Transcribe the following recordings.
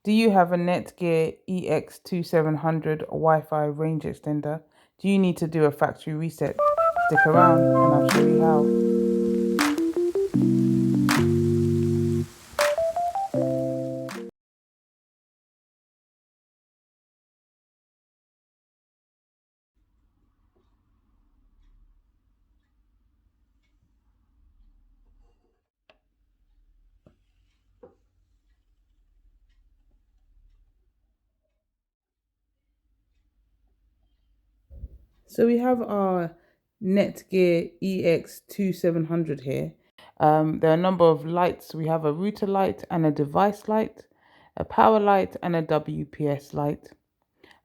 Do you have a Netgear EX2700 Wi-Fi range extender? Do you need to do a factory reset? Stick around and I'll show you how. So we have our Netgear EX2700 here. There are a number of lights. We have a router light and a device light, a power light and a WPS light.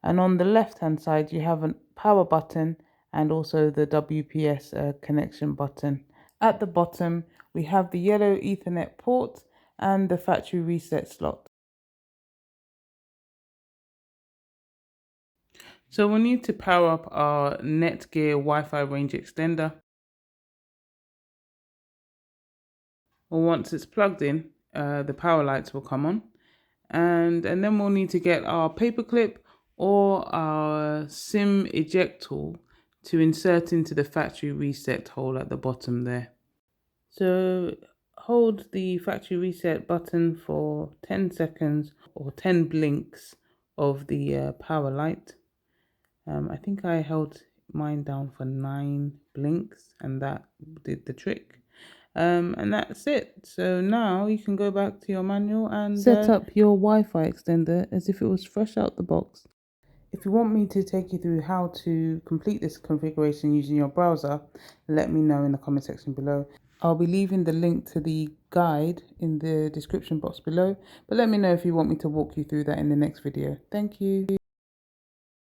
And on the left hand side, you have a power button and also the WPS connection button. At the bottom, we have the yellow Ethernet port and the factory reset slot. So we'll need to power up our Netgear Wi-Fi range extender. Well, once it's plugged in, the power lights will come on. And then we'll need to get our paperclip or our SIM eject tool to insert into the factory reset hole at the bottom there. So hold the factory reset button for 10 seconds or 10 blinks of the power light. I think I held mine down for 9 blinks and that did the trick. And that's it. So now you can go back to your manual and set up your Wi-Fi extender as if it was fresh out the box. If you want me to take you through how to complete this configuration using your browser, let me know in the comment section below. I'll be leaving the link to the guide in the description box below, but let me know if you want me to walk you through that in the next video. Thank you.